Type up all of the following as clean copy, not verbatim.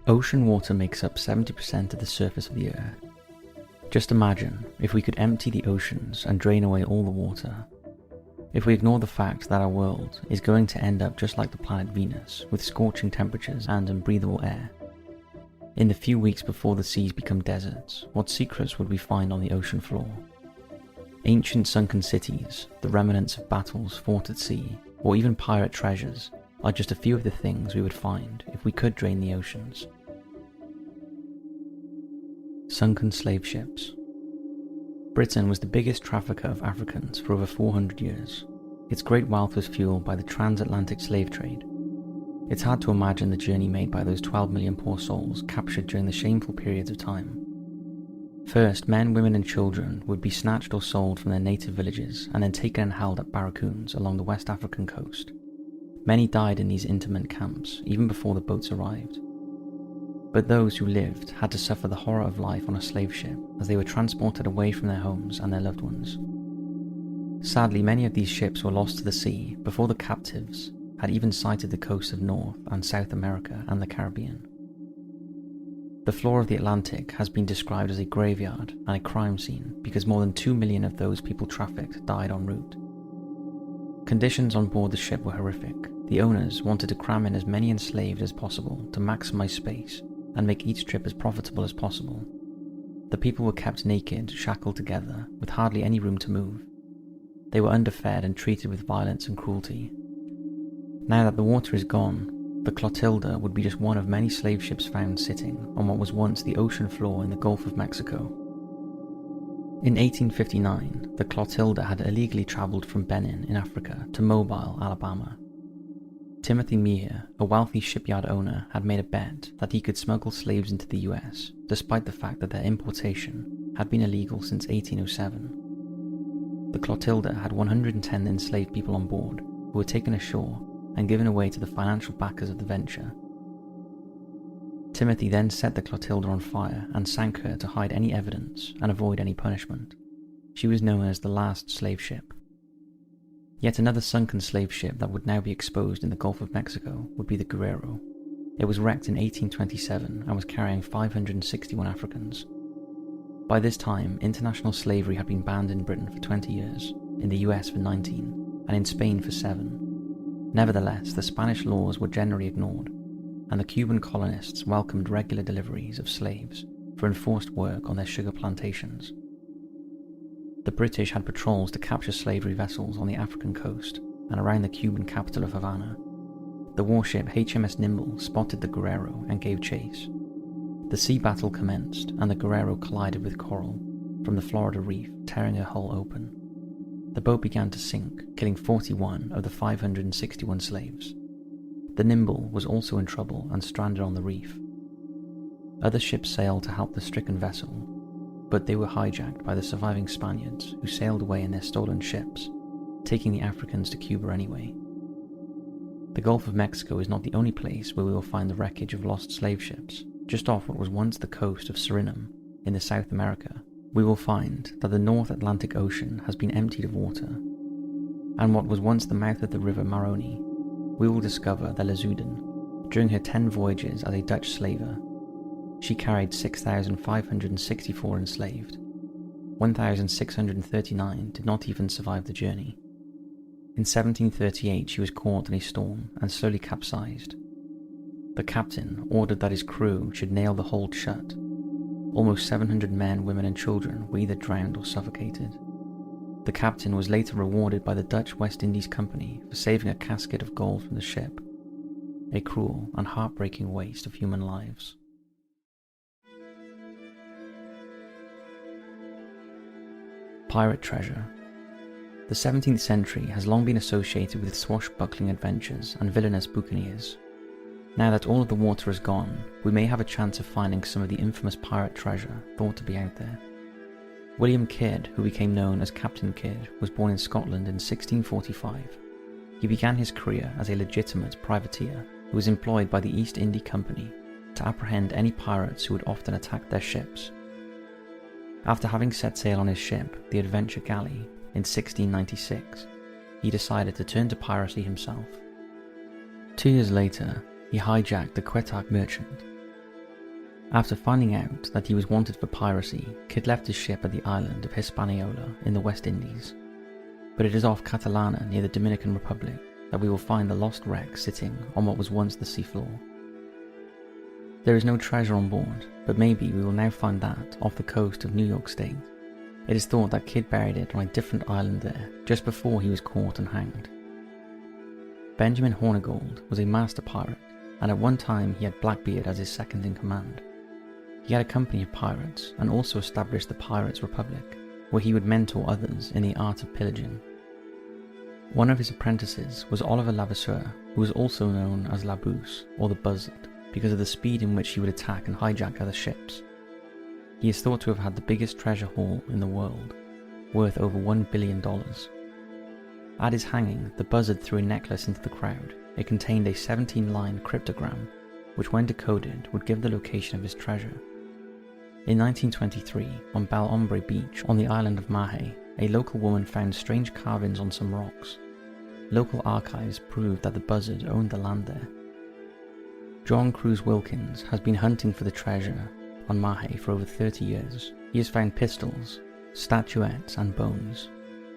Ocean water makes up 70% of the surface of the Earth. Just imagine if we could empty the oceans and drain away all the water. If we ignore the fact that our world is going to end up just like the planet Venus, with scorching temperatures and unbreathable air. In the few weeks before the seas become deserts, what secrets would we find on the ocean floor? Ancient sunken cities, the remnants of battles fought at sea, or even pirate treasures are just a few of the things we would find if we could drain the oceans. Sunken slave ships. Britain was the biggest trafficker of Africans for over 400 years. Its great wealth was fueled by the transatlantic slave trade. It's hard to imagine the journey made by those 12 million poor souls captured during the shameful periods of time. First, men, women and children would be snatched or sold from their native villages and then taken and held at barracoons along the West African coast. Many died in these internment camps even before the boats arrived. But those who lived had to suffer the horror of life on a slave ship as they were transported away from their homes and their loved ones. Sadly, many of these ships were lost to the sea before the captives had even sighted the coasts of North and South America and the Caribbean. The floor of the Atlantic has been described as a graveyard and a crime scene because more than 2 million of those people trafficked died en route. Conditions on board the ship were horrific. The owners wanted to cram in as many enslaved as possible to maximize space and make each trip as profitable as possible. The people were kept naked, shackled together, with hardly any room to move. They were underfed and treated with violence and cruelty. Now that the water is gone, the Clotilda would be just one of many slave ships found sitting on what was once the ocean floor in the Gulf of Mexico. In 1859, the Clotilda had illegally travelled from Benin in Africa to Mobile, Alabama. Timothy Meagher, a wealthy shipyard owner, had made a bet that he could smuggle slaves into the US, despite the fact that their importation had been illegal since 1807. The Clotilda had 110 enslaved people on board who were taken ashore and given away to the financial backers of the venture. Timothy then set the Clotilda on fire and sank her to hide any evidence and avoid any punishment. She was known as the last slave ship. Yet another sunken slave ship that would now be exposed in the Gulf of Mexico would be the Guerrero. It was wrecked in 1827 and was carrying 561 Africans. By this time, international slavery had been banned in Britain for 20 years, in the US for 19, and in Spain for 7. Nevertheless, the Spanish laws were generally ignored, and the Cuban colonists welcomed regular deliveries of slaves for enforced work on their sugar plantations. The British had patrols to capture slavery vessels on the African coast and around the Cuban capital of Havana. The warship HMS Nimble spotted the Guerrero and gave chase. The sea battle commenced and the Guerrero collided with coral from the Florida Reef, tearing her hull open. The boat began to sink, killing 41 of the 561 slaves. The Nimble was also in trouble and stranded on the reef. Other ships sailed to help the stricken vessel, but they were hijacked by the surviving Spaniards who sailed away in their stolen ships, taking the Africans to Cuba anyway. The Gulf of Mexico is not the only place where we will find the wreckage of lost slave ships. Just off what was once the coast of Suriname in the South America, we will find that the North Atlantic Ocean has been emptied of water, and what was once the mouth of the river Maroni, we will discover that Lezuiden, during her 10 voyages as a Dutch slaver, she carried 6,564 enslaved. 1,639 did not even survive the journey. In 1738 she was caught in a storm and slowly capsized. The captain ordered that his crew should nail the hold shut. Almost 700 men, women and children were either drowned or suffocated. The captain was later rewarded by the Dutch West Indies Company for saving a casket of gold from the ship. A cruel and heartbreaking waste of human lives. Pirate treasure. The 17th century has long been associated with swashbuckling adventures and villainous buccaneers. Now that all of the water is gone, we may have a chance of finding some of the infamous pirate treasure thought to be out there. William Kidd, who became known as Captain Kidd, was born in Scotland in 1645. He began his career as a legitimate privateer who was employed by the East India Company to apprehend any pirates who would often attack their ships. After having set sail on his ship, the Adventure Galley, in 1696, he decided to turn to piracy himself. 2 years later, he hijacked the Quebec merchant. After finding out that he was wanted for piracy, Kidd left his ship at the island of Hispaniola in the West Indies. But it is off Catalana near the Dominican Republic that we will find the lost wreck sitting on what was once the seafloor. There is no treasure on board, but maybe we will now find that off the coast of New York State. It is thought that Kidd buried it on a different island there, just before he was caught and hanged. Benjamin Hornigold was a master pirate, and at one time he had Blackbeard as his second in command. He had a company of pirates, and also established the Pirates' Republic, where he would mentor others in the art of pillaging. One of his apprentices was Oliver Levasseur, who was also known as La Bouse, or the Buzzard, because of the speed in which he would attack and hijack other ships. He is thought to have had the biggest treasure haul in the world, worth over $1 billion. At his hanging, the Buzzard threw a necklace into the crowd. It contained a 17-line cryptogram, which when decoded would give the location of his treasure. In 1923, on Bel Ombre Beach on the island of Mahe, a local woman found strange carvings on some rocks. Local archives proved that the Buzzard owned the land there. John Cruz Wilkins has been hunting for the treasure on Mahe for over 30 years. He has found pistols, statuettes and bones,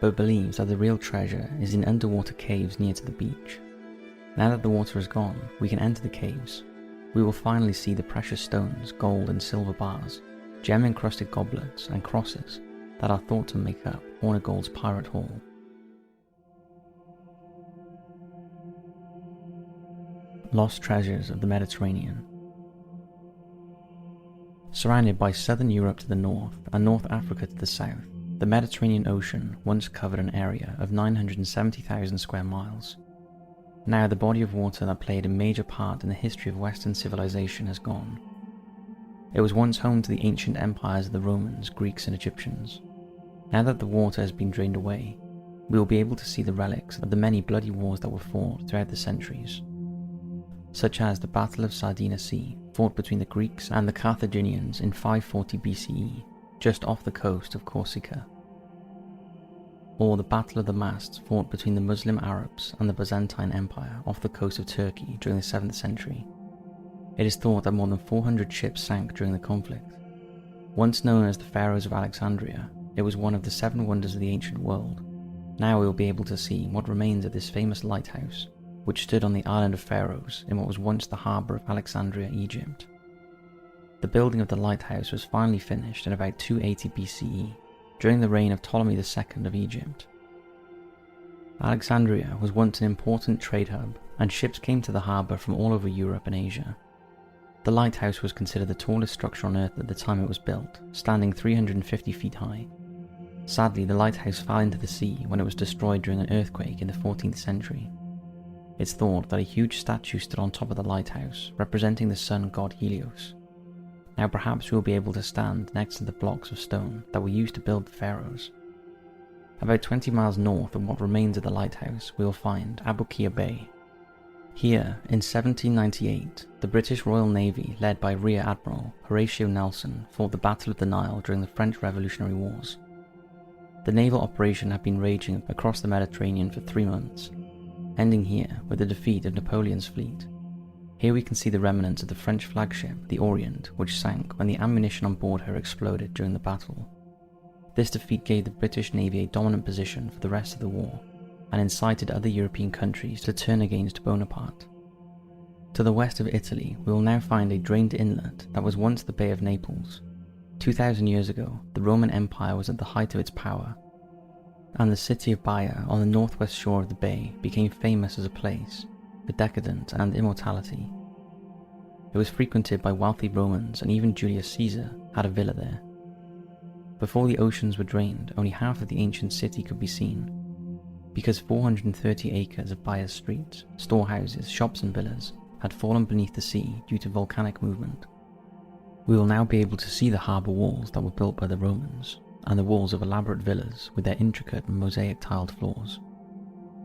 but believes that the real treasure is in underwater caves near to the beach. Now that the water is gone, we can enter the caves. We will finally see the precious stones, gold and silver bars, gem-encrusted goblets and crosses that are thought to make up Hornigold's pirate haul. Lost treasures of the Mediterranean. Surrounded by southern Europe to the north and North Africa to the south, the Mediterranean Ocean once covered an area of 970,000 square miles. Now the body of water that played a major part in the history of Western civilization has gone. It was once home to the ancient empires of the Romans, Greeks and Egyptians. Now that the water has been drained away, we will be able to see the relics of the many bloody wars that were fought throughout the centuries, such as the Battle of Sardina Sea, fought between the Greeks and the Carthaginians in 540 BCE, just off the coast of Corsica, or the Battle of the Masts fought between the Muslim Arabs and the Byzantine Empire off the coast of Turkey during the 7th century. It is thought that more than 400 ships sank during the conflict. Once known as the Pharaohs of Alexandria, it was one of the 7 wonders of the ancient world. Now we will be able to see what remains of this famous lighthouse, which stood on the island of Pharos in what was once the harbour of Alexandria, Egypt. The building of the lighthouse was finally finished in about 280 BCE, during the reign of Ptolemy II of Egypt. Alexandria was once an important trade hub, and ships came to the harbour from all over Europe and Asia. The lighthouse was considered the tallest structure on Earth at the time it was built, standing 350 feet high. Sadly, the lighthouse fell into the sea when it was destroyed during an earthquake in the 14th century. It's thought that a huge statue stood on top of the lighthouse, representing the sun god Helios. Now perhaps we will be able to stand next to the blocks of stone that were used to build the pharaohs. About 20 miles north of what remains of the lighthouse, we will find Aboukir Bay. Here, in 1798, the British Royal Navy, led by Rear Admiral Horatio Nelson, fought the Battle of the Nile during the French Revolutionary Wars. The naval operation had been raging across the Mediterranean for 3 months, ending here with the defeat of Napoleon's fleet. Here we can see the remnants of the French flagship, the Orient, which sank when the ammunition on board her exploded during the battle. This defeat gave the British Navy a dominant position for the rest of the war, and incited other European countries to turn against Bonaparte. To the west of Italy, we will now find a drained inlet that was once the Bay of Naples. 2,000 years ago, the Roman Empire was at the height of its power, and the city of Baia on the northwest shore of the bay became famous as a place for decadence and immortality. It was frequented by wealthy Romans, and even Julius Caesar had a villa there. Before the oceans were drained, only half of the ancient city could be seen, because 430 acres of Baia's streets, storehouses, shops and villas had fallen beneath the sea due to volcanic movement. We will now be able to see the harbour walls that were built by the Romans, and the walls of elaborate villas with their intricate mosaic tiled floors.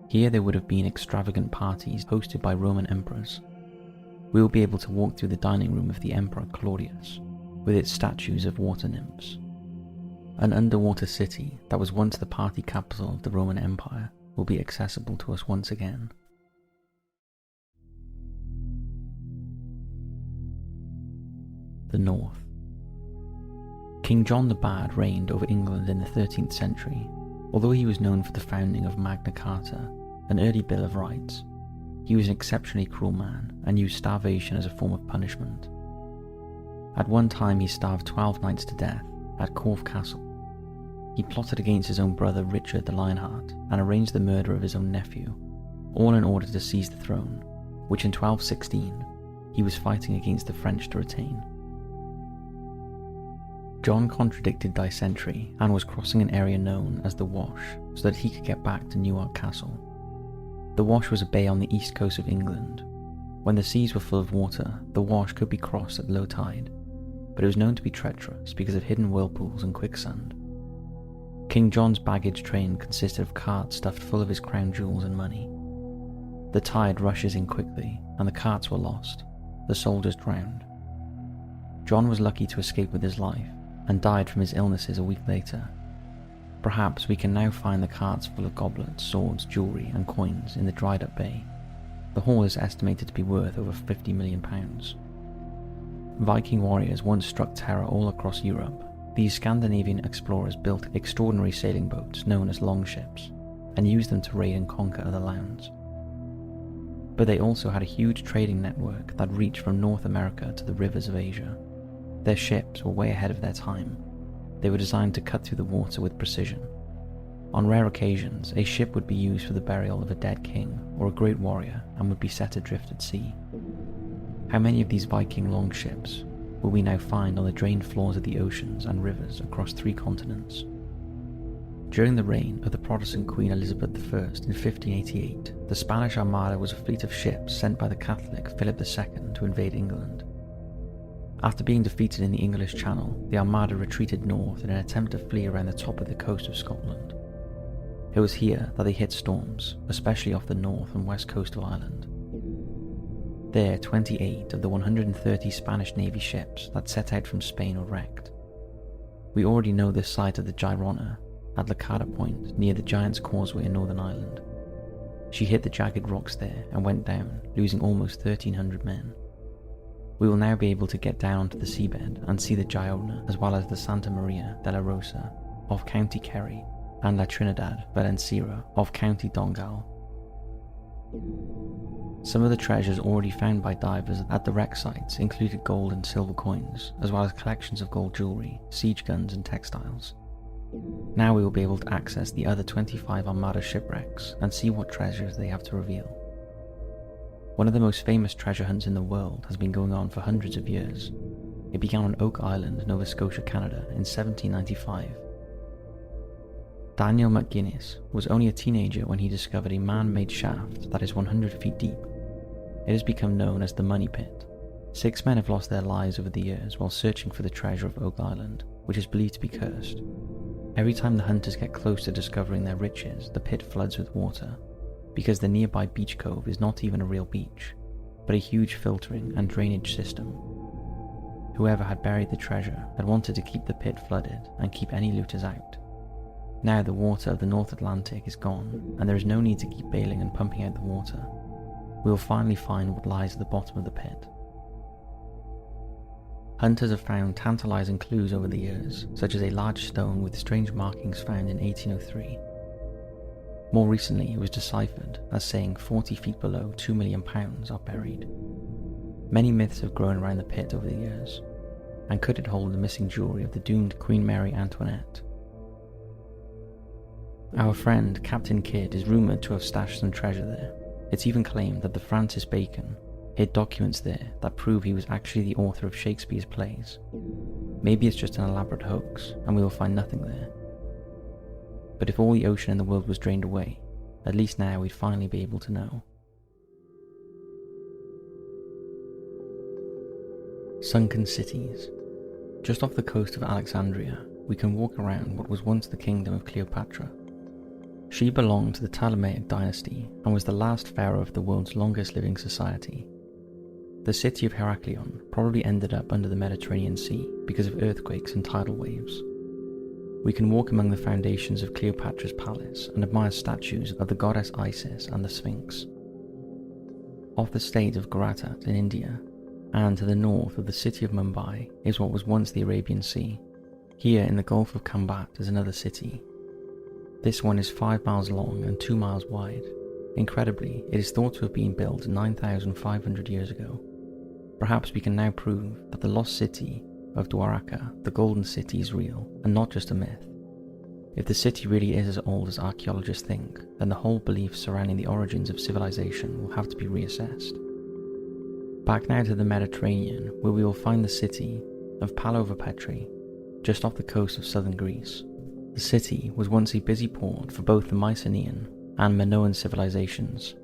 Here there would have been extravagant parties hosted by Roman emperors. We will be able to walk through the dining room of the Emperor Claudius, with its statues of water nymphs. An underwater city that was once the party capital of the Roman Empire will be accessible to us once again. the North. King John the Bad reigned over England in the 13th century. Although he was known for the founding of Magna Carta, an early Bill of Rights, he was an exceptionally cruel man and used starvation as a form of punishment. At one time he starved 12 knights to death at Corfe Castle. He plotted against his own brother Richard the Lionheart and arranged the murder of his own nephew, all in order to seize the throne, which in 1216 he was fighting against the French to retain. John contradicted dysentery and was crossing an area known as the Wash so that he could get back to Newark Castle. The Wash was a bay on the east coast of England. When the seas were full of water, the Wash could be crossed at low tide, but it was known to be treacherous because of hidden whirlpools and quicksand. King John's baggage train consisted of carts stuffed full of his crown jewels and money. The tide rushes in quickly, and the carts were lost. The soldiers drowned. John was lucky to escape with his life, and died from his illnesses a week later. Perhaps we can now find the carts full of goblets, swords, jewellery and coins in the dried up bay. The haul is estimated to be worth over £50 million. Viking warriors once struck terror all across Europe. These Scandinavian explorers built extraordinary sailing boats known as longships, and used them to raid and conquer other lands. But they also had a huge trading network that reached from North America to the rivers of Asia. Their ships were way ahead of their time. They were designed to cut through the water with precision. On rare occasions, a ship would be used for the burial of a dead king or a great warrior and would be set adrift at sea. How many of these Viking longships will we now find on the drained floors of the oceans and rivers across 3 continents? During the reign of the Protestant Queen Elizabeth I in 1588, the Spanish Armada was a fleet of ships sent by the Catholic Philip II to invade England. After being defeated in the English Channel, the Armada retreated north in an attempt to flee around the top of the coast of Scotland. It was here that they hit storms, especially off the north and west coast of Ireland. There, 28 of the 130 Spanish Navy ships that set out from Spain were wrecked. We already know the site of the Girona at Lacada Point near the Giant's Causeway in Northern Ireland. She hit the jagged rocks there and went down, losing almost 1,300 men. We will now be able to get down to the seabed and see the Girona as well as the Santa Maria de la Rosa off County Kerry and La Trinidad Valenciera off County Donegal. Some of the treasures already found by divers at the wreck sites included gold and silver coins, as well as collections of gold jewellery, siege guns and textiles. Now we will be able to access the other 25 Armada shipwrecks and see what treasures they have to reveal. One of the most famous treasure hunts in the world has been going on for hundreds of years. It began on Oak Island, Nova Scotia, Canada in 1795. Daniel McGuinness was only a teenager when he discovered a man-made shaft that is 100 feet deep. It has become known as the Money Pit. 6 men have lost their lives over the years while searching for the treasure of Oak Island, which is believed to be cursed. Every time the hunters get close to discovering their riches, the pit floods with water, because the nearby beach cove is not even a real beach, but a huge filtering and drainage system. Whoever had buried the treasure had wanted to keep the pit flooded and keep any looters out. Now the water of the North Atlantic is gone, and there is no need to keep bailing and pumping out the water. We will finally find what lies at the bottom of the pit. Hunters have found tantalizing clues over the years, such as a large stone with strange markings found in 1803. More recently, it was deciphered as saying 40 feet below £2 million are buried. Many myths have grown around the pit over the years, and could it hold the missing jewellery of the doomed Queen Mary Antoinette? Our friend Captain Kidd is rumoured to have stashed some treasure there. It's even claimed that the Francis Bacon hid documents there that prove he was actually the author of Shakespeare's plays. Maybe it's just an elaborate hoax, and we will find nothing there. But if all the ocean in the world was drained away, at least now we'd finally be able to know. Sunken cities. Just off the coast of Alexandria, we can walk around what was once the kingdom of Cleopatra. She belonged to the Ptolemaic dynasty and was the last pharaoh of the world's longest living society. The city of Heraklion probably ended up under the Mediterranean Sea because of earthquakes and tidal waves. We can walk among the foundations of Cleopatra's palace and admire statues of the goddess Isis and the Sphinx. Off the state of Guratat in India, And to the north of the city of Mumbai is what was once the Arabian Sea. Here in the Gulf of Kambat is another city. This one is 5 miles long and 2 miles wide. Incredibly, it is thought to have been built 9,500 years ago. Perhaps we can now prove that the lost city of Dwaraka, the Golden City, is real and not just a myth. If the city really is as old as archaeologists think, then the whole belief surrounding the origins of civilization will have to be reassessed. Back now to the Mediterranean, where we will find the city of Palovo-Petri, just off the coast of southern Greece. The city was once a busy port for both the Mycenaean and Minoan civilizations.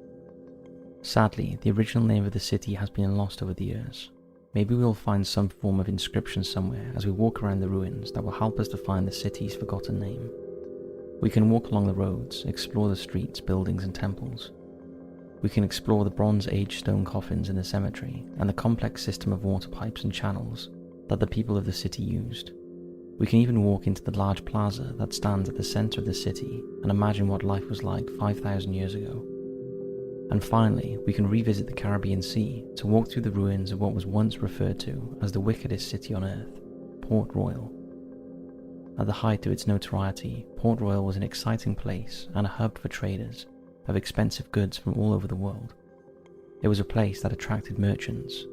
Sadly, the original name of the city has been lost over the years. Maybe we will find some form of inscription somewhere as we walk around the ruins that will help us to find the city's forgotten name. We can walk along the roads, explore the streets, buildings and temples. We can explore the Bronze Age stone coffins in the cemetery and the complex system of water pipes and channels that the people of the city used. We can even walk into the large plaza that stands at the center of the city and imagine what life was like 5,000 years ago. And finally, we can revisit the Caribbean Sea to walk through the ruins of what was once referred to as the wickedest city on earth, Port Royal. At the height of its notoriety, Port Royal was an exciting place and a hub for traders of expensive goods from all over the world. It was a place that attracted merchants,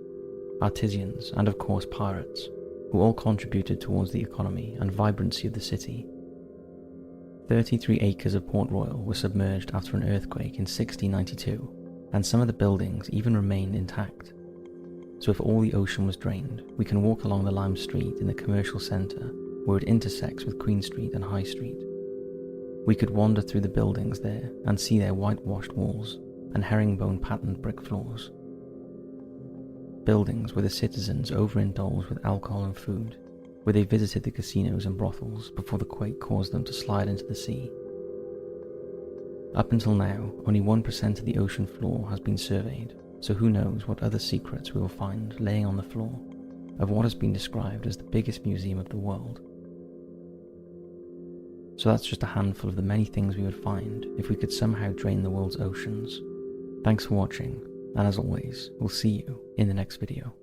artisans, and of course pirates, who all contributed towards the economy and vibrancy of the city. 33 acres of Port Royal were submerged after an earthquake in 1692, and some of the buildings even remained intact. So if all the ocean was drained, we can walk along the Lime Street in the commercial centre where it intersects with Queen Street and High Street. We could wander through the buildings there and see their whitewashed walls and herringbone patterned brick floors. Buildings where the citizens overindulged with alcohol and food, where they visited the casinos and brothels before the quake caused them to slide into the sea. Up until now, only 1% of the ocean floor has been surveyed, so who knows what other secrets we will find laying on the floor of what has been described as the biggest museum of the world. So that's just a handful of the many things we would find if we could somehow drain the world's oceans. Thanks for watching, and as always, we'll see you in the next video.